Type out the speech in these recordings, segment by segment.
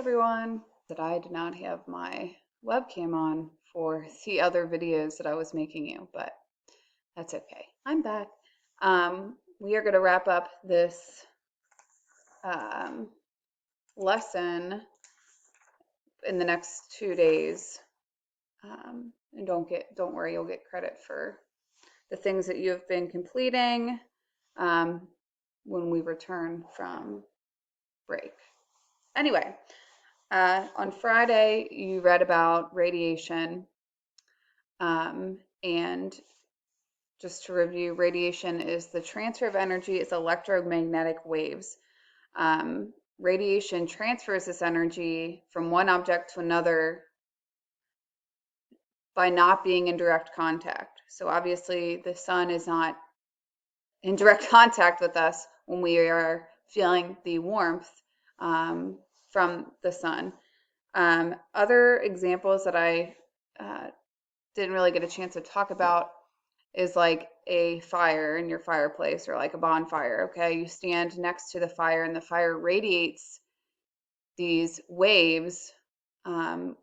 everyone. That I did not have my webcam on for the other videos that I was making you, but that's okay. I'm back. We are going to wrap up this lesson in the next 2 days. And don't worry, you'll get credit for the things that you have been completing when we return from break. Anyway. On Friday, you read about radiation, and just to review, radiation is the transfer of energy. It's electromagnetic waves. Radiation transfers this energy from one object to another by not being in direct contact. So obviously, the sun is not in direct contact with us when we are feeling the warmth from the sun. Other examples that I didn't really get a chance to talk about is like a fire in your fireplace or like a bonfire. Okay, you stand next to the fire and the fire radiates these waves,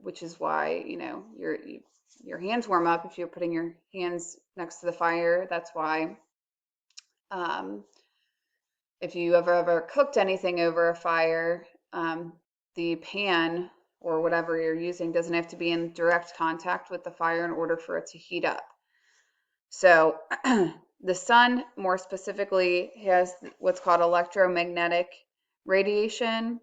which is why your hands warm up if you're putting your hands next to the fire. That's why if you ever cooked anything over a fire, the pan or whatever you're using doesn't have to be in direct contact with the fire in order for it to heat up. So the sun, more specifically, has what's called electromagnetic radiation,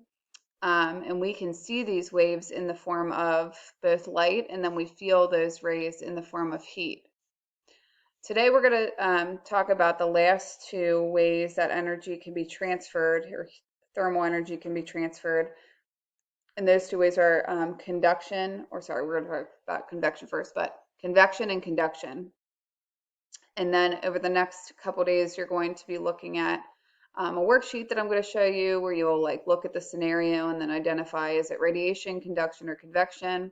and we can see these waves in the form of both light, and then we feel those rays in the form of heat. Today we're going to talk about the last two ways that energy can be transferred, or thermal energy can be transferred. And those two ways are conduction, or sorry, we're going to talk about convection first, but convection and conduction. And then over the next couple days, you're going to be looking at a worksheet that I'm going to show you where you'll look at the scenario and then identify, is it radiation, conduction, or convection?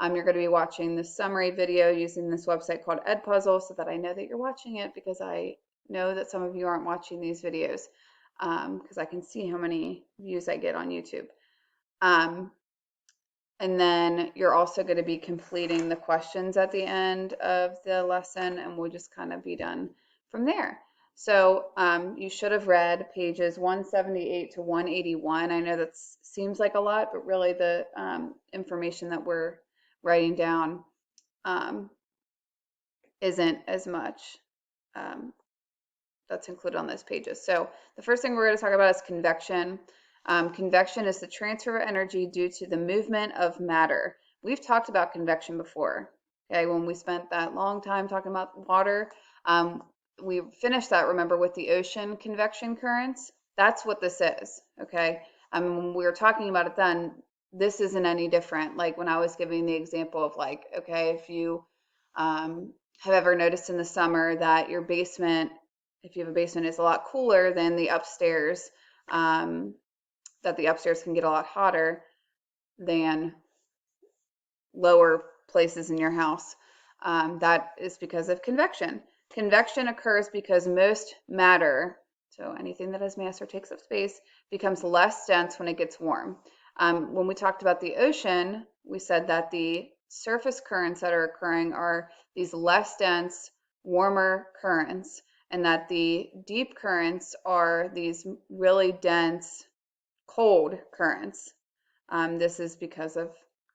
You're going to be watching this summary video using this website called Edpuzzle, so that I know that you're watching it, because I know that some of you aren't watching these videos because I can see how many views I get on YouTube. And then you're also going to be completing the questions at the end of the lesson, and we'll just kind of be done from there. So you should have read pages 178 to 181. I know that seems like a lot, but really the information that we're writing down isn't as much that's included on those pages. So the first thing we're going to talk about is convection. Convection is the transfer of energy due to the movement of matter. We've talked about convection before, okay, when we spent that long time talking about water. We finished that, remember, with the ocean convection currents. That's what this is, okay? When we were talking about it then, this isn't any different. Like when I was giving the example of okay, if you have ever noticed in the summer that your basement, if you have a basement, is a lot cooler than the upstairs, that the upstairs can get a lot hotter than lower places in your house. That is because of convection. Convection occurs because most matter, so anything that has mass or takes up space, becomes less dense when it gets warm. When we talked about the ocean, we said that the surface currents that are occurring are these less dense, warmer currents, and that the deep currents are these really dense, cold currents. This is because of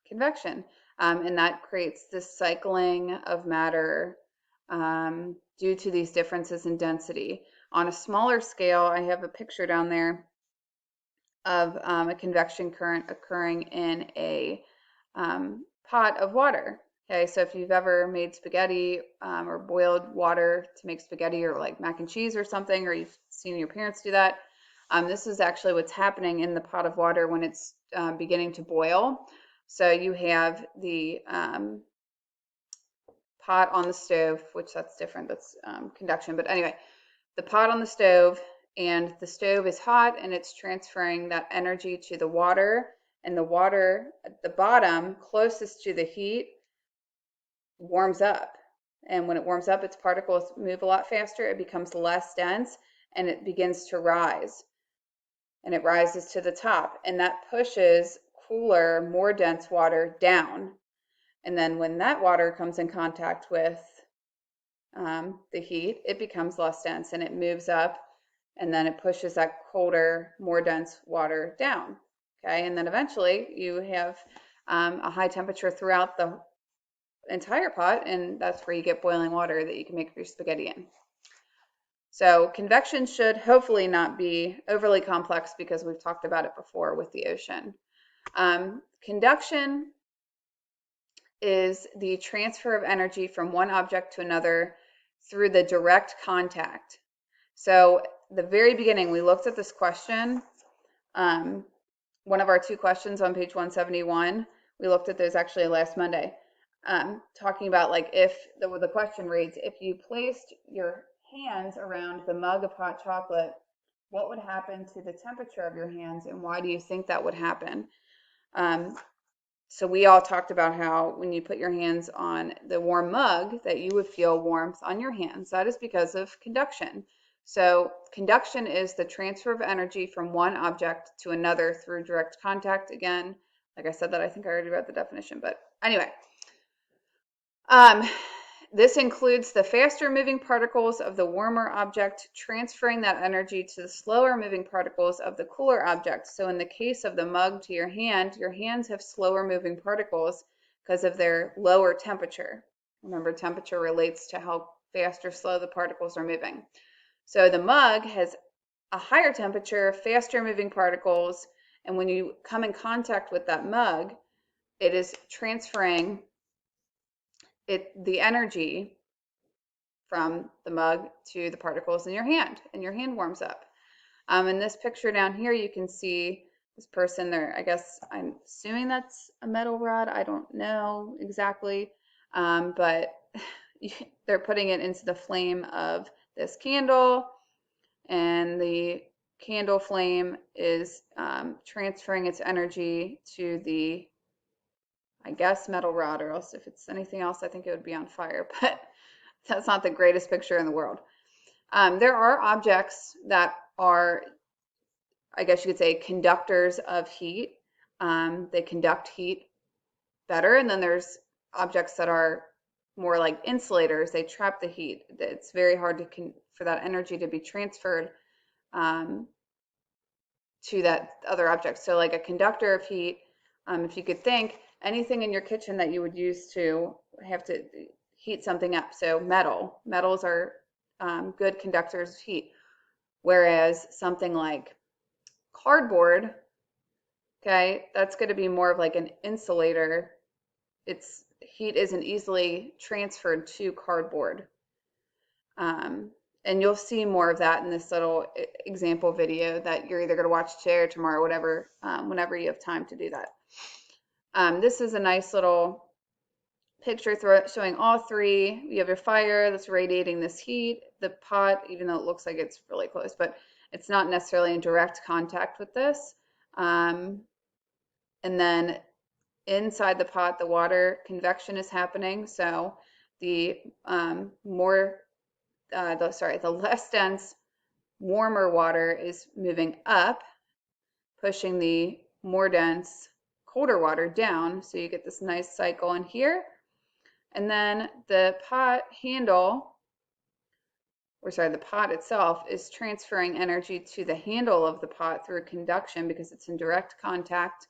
convection, and that creates this cycling of matter due to these differences in density. On a smaller scale, I have a picture down there of a convection current occurring in a pot of water. Okay, so if you've ever made spaghetti or boiled water to make spaghetti or like mac and cheese or something, or you've seen your parents do that, this is actually what's happening in the pot of water when it's beginning to boil. So you have the pot on the stove, which that's different, that's conduction. But anyway, the pot on the stove, and the stove is hot and it's transferring that energy to the water, and the water at the bottom closest to the heat warms up. And when it warms up, its particles move a lot faster, it becomes less dense, and it begins to rise. And it rises to the top, and that pushes cooler, more dense water down. And then when that water comes in contact with the heat, it becomes less dense and it moves up, and then it pushes that colder, more dense water down. Okay, and then eventually you have a high temperature throughout the entire pot, and that's where you get boiling water that you can make your spaghetti in. So convection should hopefully not be overly complex because we've talked about it before with the ocean. Conduction is the transfer of energy from one object to another through the direct contact. So the very beginning, we looked at this question, one of our two questions on page 171. We looked at those actually last Monday, talking about like if the question reads, if you placed your hands around the mug of hot chocolate, what would happen to the temperature of your hands, and why do you think that would happen? So we all talked about how when you put your hands on the warm mug that you would feel warmth on your hands. That is because of conduction. So conduction is the transfer of energy from one object to another through direct contact. Again, like I said that, I think I already read the definition, but anyway. This includes the faster moving particles of the warmer object transferring that energy to the slower moving particles of the cooler object. So in the case of the mug to your hands have slower moving particles because of their lower temperature. Remember, temperature relates to how fast or slow the particles are moving. So the mug has a higher temperature, faster moving particles, and when you come in contact with that mug, it is transferring the energy from the mug to the particles in your hand, and your hand warms up. In this picture down here, you can see this person there. I guess I'm assuming that's a metal rod. I don't know exactly, but they're putting it into the flame of this candle, and the candle flame is transferring its energy to the, I guess, metal rod, or else if it's anything else, I think it would be on fire, but that's not the greatest picture in the world. There are objects that are, I guess you could say, conductors of heat. They conduct heat better, and then there's objects that are more like insulators. They trap the heat. It's very hard for that energy to be transferred to that other object. So like a conductor of heat, if you could think, anything in your kitchen that you would use to have to heat something up. So metals are good conductors of heat, whereas something like cardboard, okay, that's going to be more of like an insulator. Its heat isn't easily transferred to cardboard. And you'll see more of that in this little example video that you're either going to watch today or tomorrow, whatever, whenever you have time to do that. This is a nice little picture showing all three. You have your fire that's radiating this heat, the pot, even though it looks like it's really close, but it's not necessarily in direct contact with this. And then inside the pot, the water convection is happening. So the the less dense, warmer water is moving up, pushing the more dense, colder water down. So you get this nice cycle in here. And then the pot handle, the pot itself is transferring energy to the handle of the pot through conduction because it's in direct contact.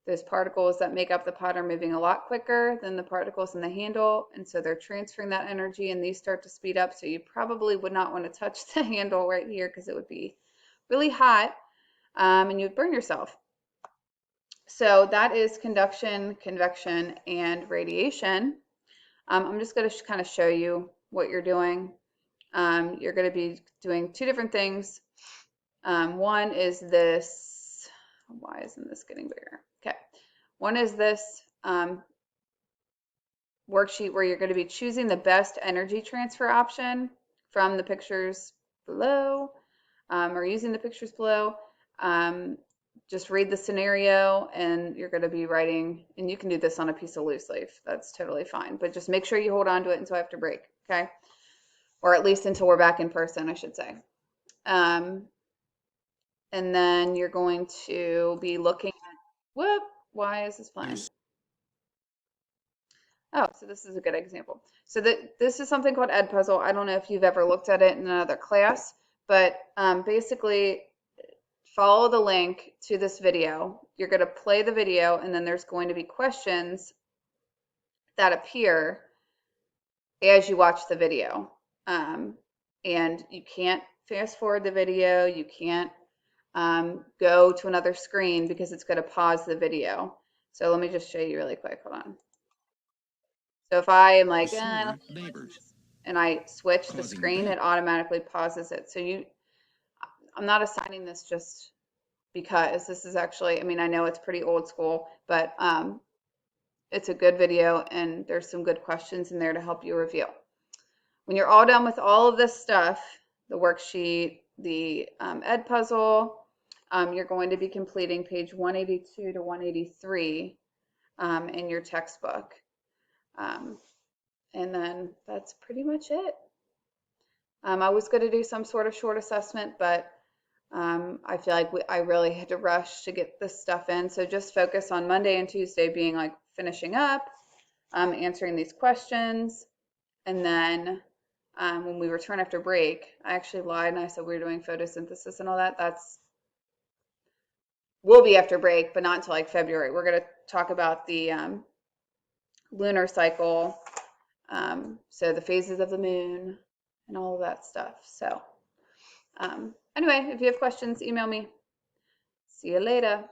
Those particles that make up the pot are moving a lot quicker than the particles in the handle, and so they're transferring that energy, and these start to speed up. So you probably would not want to touch the handle right here because it would be really hot, and you would burn yourself. So that is conduction, convection, and radiation. I'm just going to kind of show you what you're doing. You're going to be doing two different things. One is this. Why isn't this getting bigger? Okay. One is this worksheet where you're going to be choosing the best energy transfer option from the pictures below, or using the pictures below. Just read the scenario, and you're going to be writing, and you can do this on a piece of loose leaf. That's totally fine, but just make sure you hold on to it until I have to break, okay? Or at least until we're back in person, I should say. And then you're going to be looking at, Why is this playing? Oh, so this is a good example. So this is something called Edpuzzle. I don't know if you've ever looked at it in another class, but basically follow the link to this video. You're going to play the video, and then there's going to be questions that appear as you watch the video. And you can't fast forward the video. You can't go to another screen because it's going to pause the video. So let me just show you really quick. Hold on. So if I am like, and I switch the screen, it automatically pauses it. So I'm not assigning this just because this is actually, I mean, I know it's pretty old school, but it's a good video and there's some good questions in there to help you review. When you're all done with all of this stuff, the worksheet, the Edpuzzle, you're going to be completing page 182 to 183 in your textbook. And then that's pretty much it. I was going to do some sort of short assessment, but I feel like I really had to rush to get this stuff in. So just focus on Monday and Tuesday being like finishing up, answering these questions. And then when we return after break, I actually lied and I said we were doing photosynthesis and all that. Will be after break, but not until like February. We're going to talk about the lunar cycle, so the phases of the moon and all of that stuff. So anyway, if you have questions, email me. See you later.